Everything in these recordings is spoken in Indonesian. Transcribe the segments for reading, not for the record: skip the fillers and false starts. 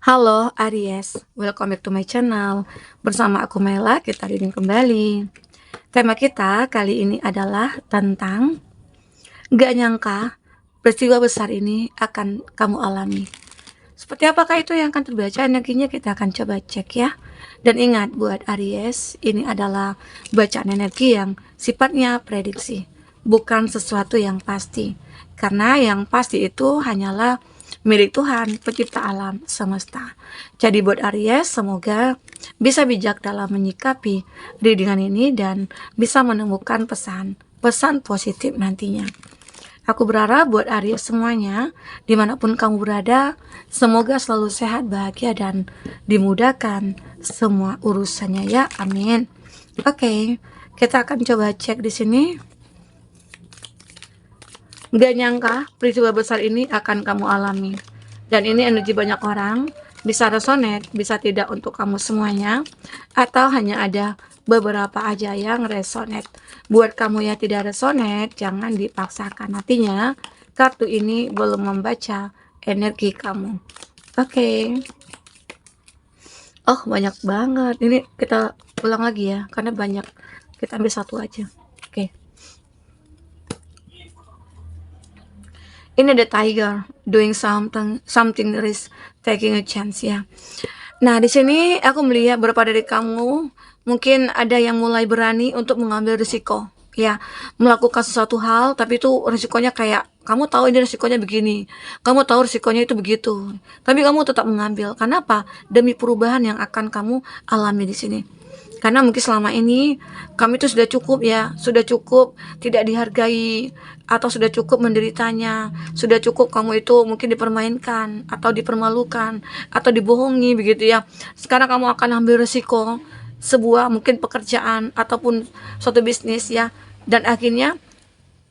Halo Aries, welcome back to my channel. Bersama aku Mela, kita reading kembali. Tema kita kali ini adalah tentang gak nyangka peristiwa besar ini akan kamu alami. Seperti apakah itu yang akan terbaca energinya, kita akan coba cek ya. Dan ingat buat Aries, ini adalah bacaan energi yang sifatnya prediksi, bukan sesuatu yang pasti. Karena yang pasti itu hanyalah milik Tuhan, pencipta alam semesta. Jadi buat Aries, semoga bisa bijak dalam menyikapi readingan ini dan bisa menemukan pesan positif nantinya. Aku berharap buat Aries semuanya, dimanapun kamu berada, semoga selalu sehat, bahagia, dan dimudahkan semua urusannya ya, amin. Oke, kita akan coba cek di sini. Gak nyangka peristiwa besar ini akan kamu alami. Dan ini energi banyak orang, bisa resonate, bisa tidak untuk kamu semuanya, atau hanya ada beberapa aja yang resonate. Buat kamu yang tidak resonate, jangan dipaksakan. Artinya, kartu ini belum membaca energi kamu. Oke. Oh, banyak banget. Ini kita ulang lagi ya, karena banyak. Kita ambil satu aja. Oke. Ini ada tiger doing something risk, taking a chance ya. Nah, di sini aku melihat beberapa dari kamu mungkin ada yang mulai berani untuk mengambil risiko ya, melakukan sesuatu hal tapi itu risikonya kayak kamu tahu ini risikonya begini, kamu tahu risikonya itu begitu, tapi kamu tetap mengambil. Kenapa? Demi perubahan yang akan kamu alami di sini. Karena mungkin selama ini kami itu sudah cukup ya, sudah cukup tidak dihargai, atau sudah cukup menderitanya, sudah cukup kamu itu mungkin dipermainkan, atau dipermalukan, atau dibohongi begitu ya. Sekarang kamu akan ambil resiko sebuah mungkin pekerjaan, ataupun suatu bisnis ya, dan akhirnya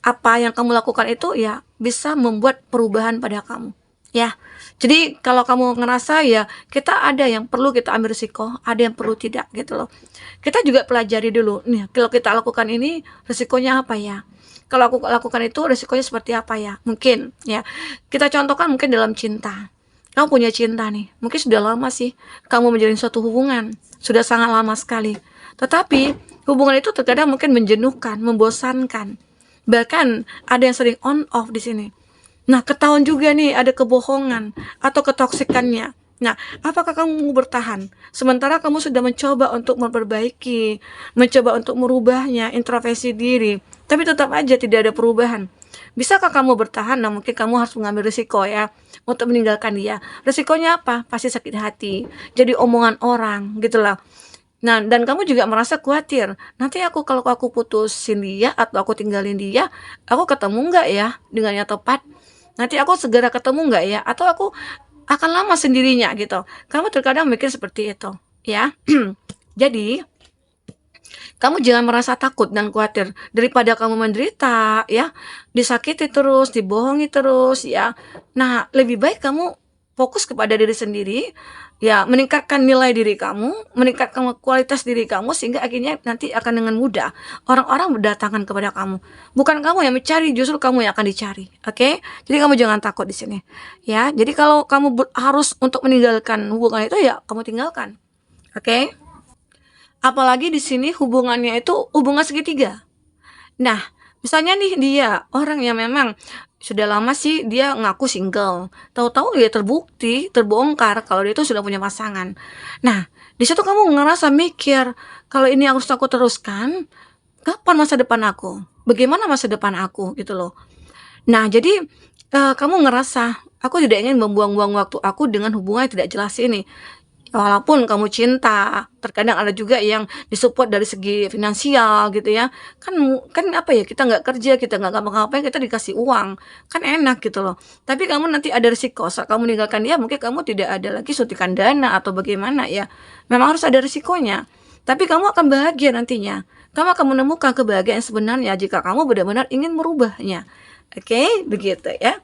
apa yang kamu lakukan itu ya bisa membuat perubahan pada kamu ya. Jadi kalau kamu ngerasa ya kita ada yang perlu kita ambil risiko, ada yang perlu tidak gitu loh. Kita juga pelajari dulu nih, kalau kita lakukan ini risikonya apa ya, kalau aku lakukan itu risikonya seperti apa ya. Mungkin ya kita contohkan mungkin dalam cinta. Kamu punya cinta nih, mungkin sudah lama sih kamu menjalin suatu hubungan, sudah sangat lama sekali, tetapi hubungan itu terkadang mungkin menjenuhkan, membosankan, bahkan ada yang sering on off di sini. Nah, ketahuan juga nih ada kebohongan atau ketoksikannya. Nah, apakah kamu mau bertahan? Sementara kamu sudah mencoba untuk memperbaiki, mencoba untuk merubahnya, introspeksi diri, tapi tetap aja tidak ada perubahan. Bisakah kamu bertahan? Nah, mungkin kamu harus mengambil risiko ya, untuk meninggalkan dia. Risikonya apa? Pasti sakit hati, jadi omongan orang, gitu lah. Nah, dan kamu juga merasa khawatir, nanti kalau aku putusin dia atau aku tinggalin dia, aku ketemu nggak ya dengan yang tepat? Nanti aku segera ketemu nggak ya? Atau aku akan lama sendirinya gitu. Kamu terkadang mikir seperti itu, ya. Jadi, kamu jangan merasa takut dan khawatir. Daripada kamu menderita, ya, disakiti terus, dibohongi terus, ya. Nah, lebih baik kamu fokus kepada diri sendiri, ya, meningkatkan nilai diri kamu, meningkatkan kualitas diri kamu, sehingga akhirnya nanti akan dengan mudah orang-orang berdatangan kepada kamu. Bukan kamu yang mencari, justru kamu yang akan dicari. Oke? Jadi kamu jangan takut di sini. Ya, jadi kalau kamu harus untuk meninggalkan hubungan itu ya kamu tinggalkan. Oke? Apalagi di sini hubungannya itu hubungan segitiga. Nah, misalnya nih dia orang yang memang sudah lama sih dia ngaku single, tahu-tahu dia terbukti, terbongkar kalau dia itu sudah punya pasangan. Nah, di situ kamu ngerasa mikir, kalau ini harus aku teruskan, kapan masa depan aku? Bagaimana masa depan aku gitu loh. Nah, jadi kamu ngerasa, aku tidak ingin membuang-buang waktu aku dengan hubungan yang tidak jelas ini. Walaupun kamu cinta, terkadang ada juga yang disupport dari segi finansial gitu ya. Kan apa ya, kita nggak kerja, kita nggak ngapa-ngapain, kita dikasih uang, kan enak gitu loh. Tapi kamu nanti ada risiko, saat kamu meninggalkan dia mungkin kamu tidak ada lagi suntikan dana atau bagaimana ya. Memang harus ada risikonya. Tapi kamu akan bahagia nantinya. Kamu akan menemukan kebahagiaan sebenarnya jika kamu benar-benar ingin merubahnya. Oke, begitu ya.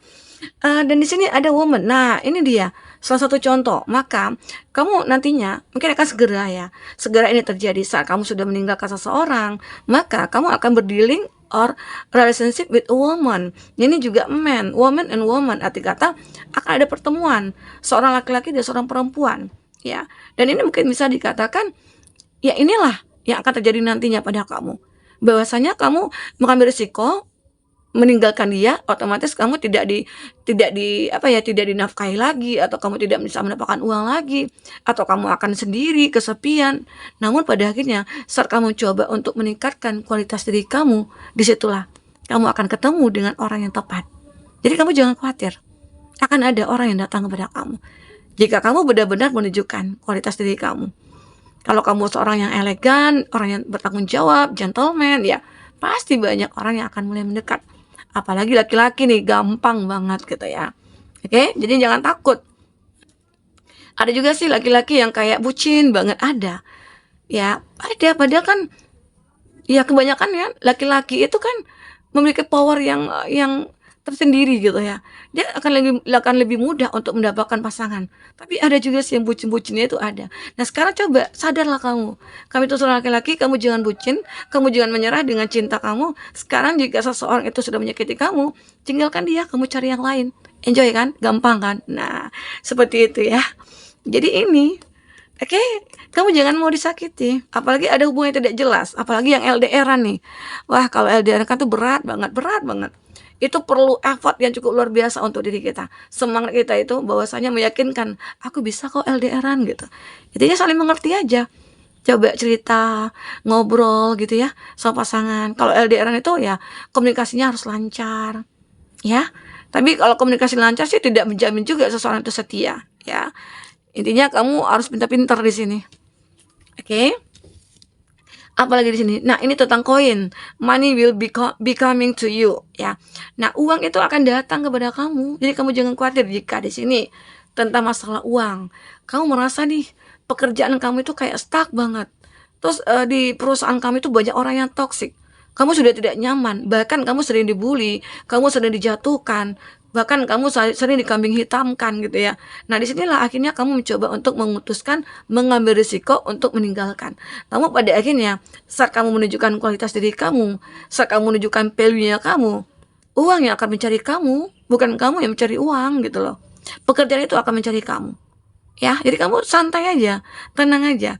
Dan di sini ada woman. Nah, ini dia salah satu contoh. Maka kamu nantinya mungkin akan segera ya. Segera ini terjadi saat kamu sudah meninggalkan seseorang, maka kamu akan berdealing or relationship with a woman. Ini juga man, woman and woman, arti kata akan ada pertemuan seorang laki-laki dan seorang perempuan, ya. Dan ini mungkin bisa dikatakan, ya inilah yang akan terjadi nantinya pada kamu. Bahwasanya kamu mengambil risiko meninggalkan dia, otomatis kamu tidak dinafkahi lagi, atau kamu tidak bisa mendapatkan uang lagi, atau kamu akan sendiri, kesepian. Namun pada akhirnya saat kamu coba untuk meningkatkan kualitas diri kamu, disitulah kamu akan ketemu dengan orang yang tepat. Jadi kamu jangan khawatir, akan ada orang yang datang kepada kamu jika kamu benar-benar menunjukkan kualitas diri kamu. Kalau kamu seorang yang elegan, orang yang bertanggung jawab, gentleman, ya pasti banyak orang yang akan mulai mendekat. Apalagi laki-laki nih, gampang banget gitu ya. Oke, jadi jangan takut. Ada juga sih laki-laki yang kayak bucin banget, ada. Ya, ada. Padahal kan, ya kebanyakan ya laki-laki itu kan memiliki power yang tersendiri gitu ya. Dia akan lebih mudah untuk mendapatkan pasangan. Tapi ada juga sih yang bucin-bucinnya itu ada. Nah sekarang coba sadarlah kamu. Kamu itu seorang laki-laki, kamu jangan bucin, kamu jangan menyerah dengan cinta kamu. Sekarang jika seseorang itu sudah menyakiti kamu, tinggalkan dia, kamu cari yang lain. Enjoy kan? Gampang kan? Nah, seperti itu ya. Jadi ini, oke, kamu jangan mau disakiti. Apalagi ada hubungan yang tidak jelas, apalagi yang LDR-an nih. Wah, kalau LDR kan tuh berat banget. Itu perlu effort yang cukup luar biasa untuk diri kita. Semangat kita itu bahwasanya meyakinkan, aku bisa kok LDR-an gitu. Intinya saling mengerti aja. Coba cerita, ngobrol gitu ya sama pasangan. Kalau LDR-an itu ya komunikasinya harus lancar. Ya. Tapi kalau komunikasi lancar sih tidak menjamin juga seseorang itu setia, ya. Intinya kamu harus pintar-pintar di sini. Oke? Apalagi di sini. Nah, ini tentang koin. Money will be coming to you, ya. Nah, uang itu akan datang kepada kamu. Jadi kamu jangan khawatir jika di sini tentang masalah uang. Kamu merasa nih pekerjaan kamu itu kayak stuck banget. Terus di perusahaan kamu itu banyak orang yang toksik. Kamu sudah tidak nyaman, bahkan kamu sering dibully, kamu sering dijatuhkan, bahkan kamu sering dikambing hitamkan gitu ya. Nah, disinilah akhirnya kamu mencoba untuk memutuskan mengambil risiko untuk meninggalkan. Namun pada akhirnya saat kamu menunjukkan kualitas diri kamu, saat kamu menunjukkan value-nya kamu, uang yang akan mencari kamu, bukan kamu yang mencari uang gitu loh. Pekerjaan itu akan mencari kamu. Ya, jadi kamu santai aja, tenang aja.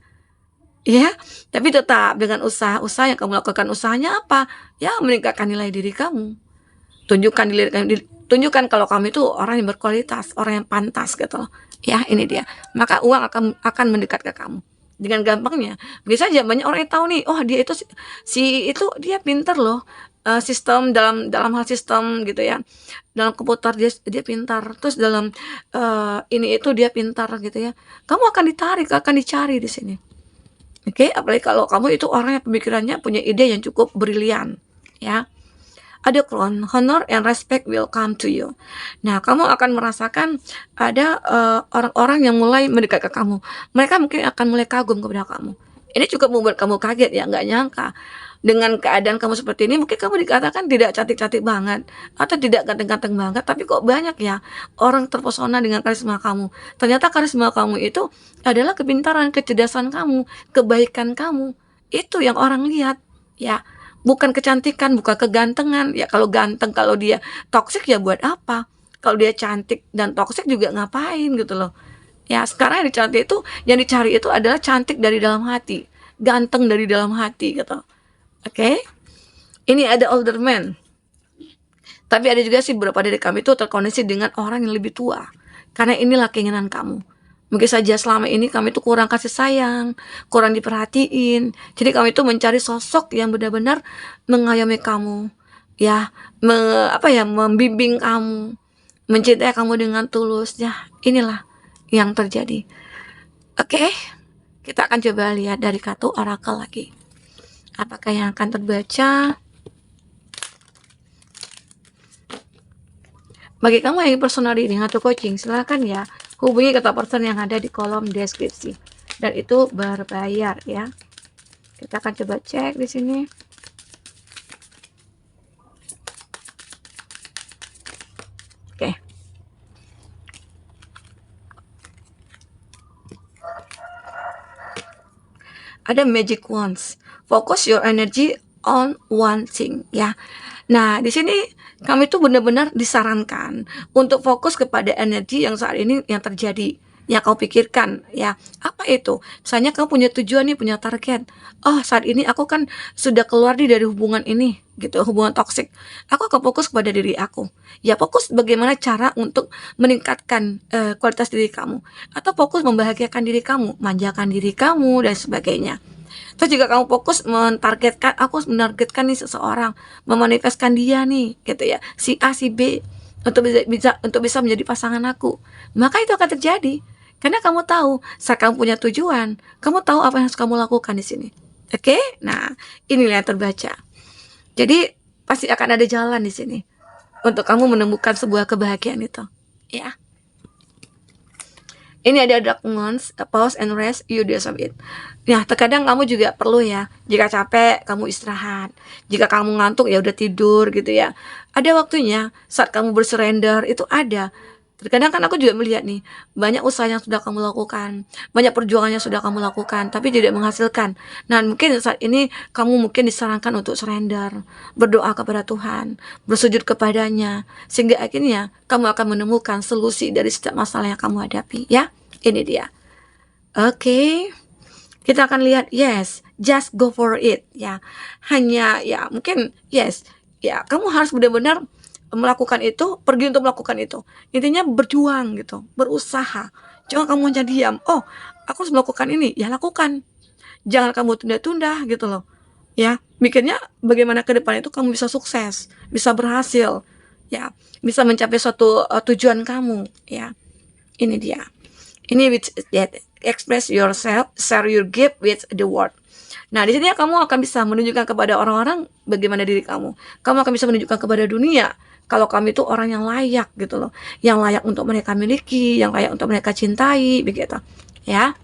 Ya, tapi tetap dengan usaha-usaha yang kamu lakukan, usahanya apa? Ya, meningkatkan nilai diri kamu. Tunjukkan kalau kamu itu orang yang berkualitas, orang yang pantas gitu loh. Ya, ini dia. Maka uang akan mendekat ke kamu. Dengan gampangnya. Bisa aja banyak orang yang tahu nih, oh dia itu si itu dia pintar loh. Sistem dalam hal sistem gitu ya. Dalam komputer dia pintar. Terus dalam ini itu dia pintar gitu ya. Kamu akan ditarik, akan dicari di sini. Oke, apalagi kalau kamu itu orang yang pemikirannya punya ide yang cukup brilian, ya. Ada crown, honor and respect will come to you. Nah, kamu akan merasakan ada orang-orang yang mulai mendekat ke kamu. Mereka mungkin akan mulai kagum kepada kamu. Ini cukup membuat kamu kaget ya, nggak nyangka. Dengan keadaan kamu seperti ini, mungkin kamu dikatakan tidak cantik-cantik banget atau tidak ganteng-ganteng banget, tapi kok banyak ya orang terpesona dengan karisma kamu. Ternyata karisma kamu itu adalah kepintaran, kecerdasan kamu, kebaikan kamu. Itu yang orang lihat, ya. Bukan kecantikan, bukan kegantengan. Ya kalau ganteng, kalau dia toksik ya buat apa? Kalau dia cantik dan toksik juga ngapain gitu loh. Ya sekarang yang dicari itu adalah cantik dari dalam hati, ganteng dari dalam hati gitu. Oke? Ini ada older man. Tapi ada juga sih beberapa dari kami itu terkoneksi dengan orang yang lebih tua. Karena inilah keinginan kamu. Mungkin saja selama ini kami itu kurang kasih sayang, kurang diperhatiin. Jadi kami itu mencari sosok yang benar-benar mengayomi kamu, ya, membimbing kamu, mencintai kamu dengan tulus. Ya, inilah yang terjadi. Oke, kita akan coba lihat dari kartu oracle lagi. Apakah yang akan terbaca? Bagi kamu yang personal reading atau coaching, silakan ya hubungi kontak person yang ada di kolom deskripsi, dan itu berbayar ya. Kita akan coba cek di sini. Oke. Ada magic wands. Focus your energy on one thing ya. Nah, di sini kami itu benar-benar disarankan untuk fokus kepada energi yang saat ini yang terjadi, yang kau pikirkan ya. Apa itu? Misalnya kamu punya tujuan nih, punya target. Oh, saat ini aku kan sudah keluar nih dari hubungan ini gitu, hubungan toksik. Aku akan fokus kepada diri aku. Ya, fokus bagaimana cara untuk meningkatkan kualitas diri kamu, atau fokus membahagiakan diri kamu, manjakan diri kamu dan sebagainya. Terus juga kamu fokus aku harus menargetkan nih seseorang, memanifestkan dia nih, gitu ya, si A, si B, untuk bisa menjadi pasangan aku. Maka itu akan terjadi. Karena kamu tahu, saat kamu punya tujuan, kamu tahu apa yang harus kamu lakukan di sini. Oke? Nah, inilah yang terbaca. Jadi, pasti akan ada jalan di sini untuk kamu menemukan sebuah kebahagiaan itu. Ya. Ini ada dark months, pause and rest, you deserve it. Nah, terkadang kamu juga perlu ya, jika capek, kamu istirahat. Jika kamu ngantuk, ya udah tidur gitu ya. Ada waktunya, saat kamu bersurrender, itu ada. Terkadang kan aku juga melihat nih, banyak usaha yang sudah kamu lakukan, banyak perjuangan yang sudah kamu lakukan, tapi tidak menghasilkan. Nah, mungkin saat ini kamu mungkin disarankan untuk surrender, berdoa kepada Tuhan, bersujud kepadanya, sehingga akhirnya kamu akan menemukan solusi dari setiap masalah yang kamu hadapi, ya. Ini dia. Oke. Kita akan lihat, yes, just go for it, ya. Hanya, ya, mungkin, yes, ya, kamu harus benar-benar melakukan itu, pergi untuk melakukan itu. Intinya berjuang gitu, berusaha. Jangan kamu hanya diam. Oh, aku harus melakukan ini, ya lakukan. Jangan kamu tunda-tunda gitu loh. Ya, mikirnya bagaimana ke depan itu kamu bisa sukses, bisa berhasil, ya, bisa mencapai suatu tujuan kamu, ya. Ini dia. Ini which that express yourself, share your gift with the world. Nah, di sini kamu akan bisa menunjukkan kepada orang-orang bagaimana diri kamu. Kamu akan bisa menunjukkan kepada dunia kalau kamu itu orang yang layak gitu loh, yang layak untuk mereka miliki, yang layak untuk mereka cintai, begitu. Ya.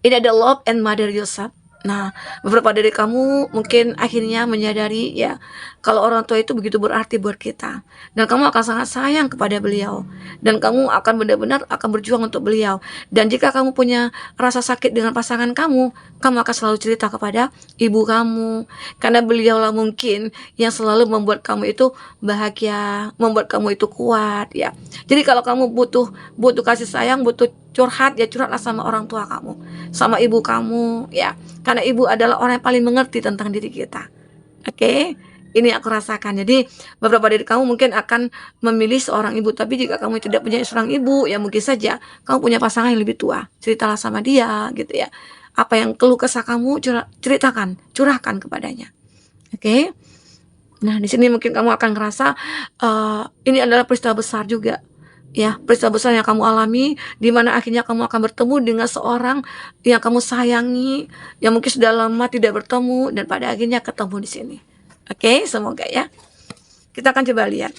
Ini ada love and mother yourself. Nah, beberapa dari kamu mungkin akhirnya menyadari ya, kalau orang tua itu begitu berarti buat kita. Dan kamu akan sangat sayang kepada beliau. Dan kamu akan benar-benar akan berjuang untuk beliau. Dan jika kamu punya rasa sakit dengan pasangan kamu akan selalu cerita kepada ibu kamu. Karena beliaulah mungkin yang selalu membuat kamu itu bahagia, membuat kamu itu kuat ya. Jadi kalau kamu butuh kasih sayang, butuh curhat, ya curhatlah sama orang tua kamu, sama ibu kamu ya. Karena ibu adalah orang yang paling mengerti tentang diri kita. Oke, ini aku rasakan. Jadi beberapa dari kamu mungkin akan memilih seorang ibu, tapi jika kamu tidak punya seorang ibu, ya mungkin saja kamu punya pasangan yang lebih tua. Ceritalah sama dia gitu ya. Apa yang keluh kesah kamu ceritakan, curahkan kepadanya. Oke. Nah, di sini mungkin kamu akan ngerasa ini adalah peristiwa besar juga. Ya, peristiwa besar yang kamu alami, di mana akhirnya kamu akan bertemu dengan seorang yang kamu sayangi, yang mungkin sudah lama tidak bertemu, dan pada akhirnya ketemu di sini. Oke, semoga ya. Kita akan coba lihat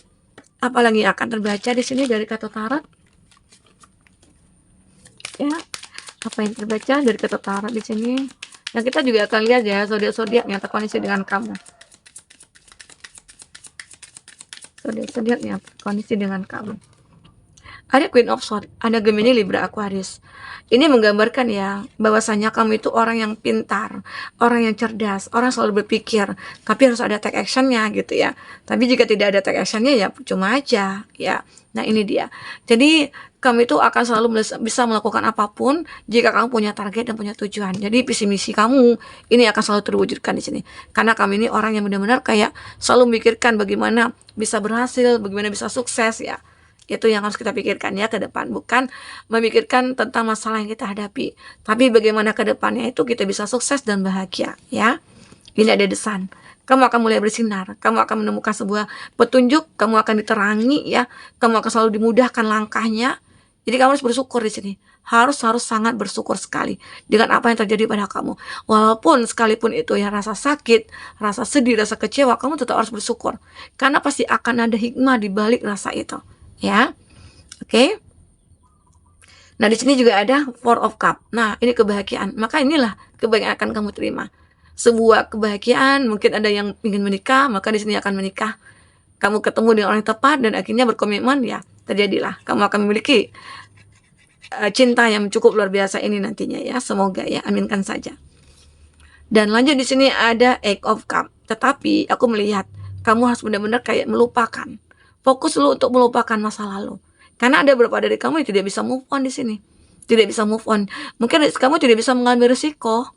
apa lagi yang akan terbaca di sini dari kata tarot. Ya, apa yang terbaca dari kata tarot di sini? Dan kita juga akan lihat ya zodiak-zodiak yang terkoneksi dengan kamu. Zodiak-zodiak yang terkoneksi dengan kamu. Ada Queen of Swords, ada Gemini, Libra, Aquarius. Ini menggambarkan ya, bahwasanya kamu itu orang yang pintar, orang yang cerdas, orang selalu berpikir, tapi harus ada take actionnya gitu ya. Tapi jika tidak ada take actionnya ya cuma aja ya. Nah ini dia. Jadi kamu itu akan selalu bisa melakukan apapun jika kamu punya target dan punya tujuan. Jadi visi misi kamu ini akan selalu terwujudkan di sini. Karena kamu ini orang yang benar-benar kayak selalu memikirkan bagaimana bisa berhasil, bagaimana bisa sukses ya. Itu yang harus kita pikirkan ya ke depan, bukan memikirkan tentang masalah yang kita hadapi, tapi bagaimana ke depannya itu kita bisa sukses dan bahagia ya. Ini ada The Sun. Kamu akan mulai bersinar, kamu akan menemukan sebuah petunjuk, kamu akan diterangi ya, kamu akan selalu dimudahkan langkahnya. Jadi kamu harus bersyukur di sini. Harus sangat bersyukur sekali dengan apa yang terjadi pada kamu. Walaupun sekalipun itu ya rasa sakit, rasa sedih, rasa kecewa, kamu tetap harus bersyukur. Karena pasti akan ada hikmah di balik rasa itu. Ya, oke. Nah di sini juga ada Four of Cup. Nah ini kebahagiaan. Maka inilah kebahagiaan akan kamu terima. Sebuah kebahagiaan. Mungkin ada yang ingin menikah, maka di sini akan menikah. Kamu ketemu dengan orang yang tepat dan akhirnya berkomitmen, ya terjadilah. Kamu akan memiliki cinta yang cukup luar biasa ini nantinya ya. Semoga ya, aminkan saja. Dan lanjut di sini ada Eight of Cup. Tetapi aku melihat kamu harus benar-benar kayak melupakan. Fokus dulu untuk melupakan masa lalu. Karena ada beberapa dari kamu yang tidak bisa move on di sini. Tidak bisa move on. Mungkin kamu tidak bisa mengambil risiko.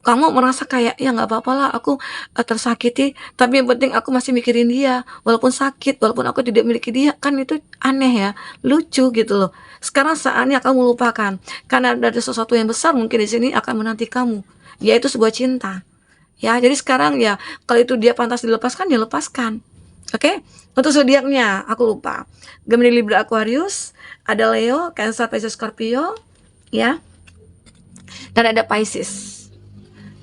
Kamu merasa kayak, "Ya nggak apa-apa lah aku, tersakiti, tapi yang penting aku masih mikirin dia, walaupun sakit, walaupun aku tidak memiliki dia." Kan itu aneh ya, lucu gitu loh. Sekarang saatnya kamu lupakan, karena ada sesuatu yang besar mungkin di sini akan menanti kamu, yaitu sebuah cinta. Ya, jadi sekarang ya, kalau itu dia pantas dilepaskan, ya lepaskan. Oke? Untuk zodiaknya, aku lupa. Gemini, Libra, Aquarius, ada Leo, Cancer, Pisces, Scorpio, ya, dan ada Pisces.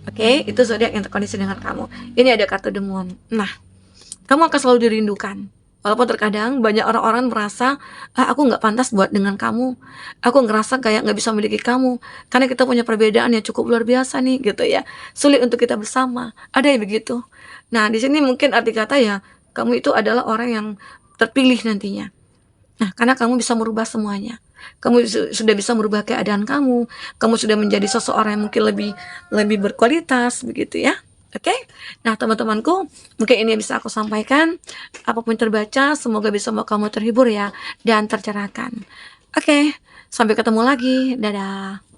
Oke, itu zodiak yang terkondisi dengan kamu. Ini ada kartu The Moon. Nah, kamu akan selalu dirindukan. Walaupun terkadang banyak orang-orang merasa, aku nggak pantas buat dengan kamu. Aku ngerasa kayak nggak bisa memiliki kamu. Karena kita punya perbedaan yang cukup luar biasa nih, gitu ya. Sulit untuk kita bersama. Ada yang begitu. Nah, di sini mungkin arti kata ya, kamu itu adalah orang yang terpilih nantinya. Nah, karena kamu bisa merubah semuanya. Kamu sudah bisa merubah keadaan kamu sudah menjadi seseorang yang mungkin lebih lebih berkualitas begitu ya. Oke? Nah, teman-temanku, mungkin ini yang bisa aku sampaikan. Apapun terbaca, semoga bisa membuat kamu terhibur ya dan tercerahkan. Oke, sampai ketemu lagi. Dadah.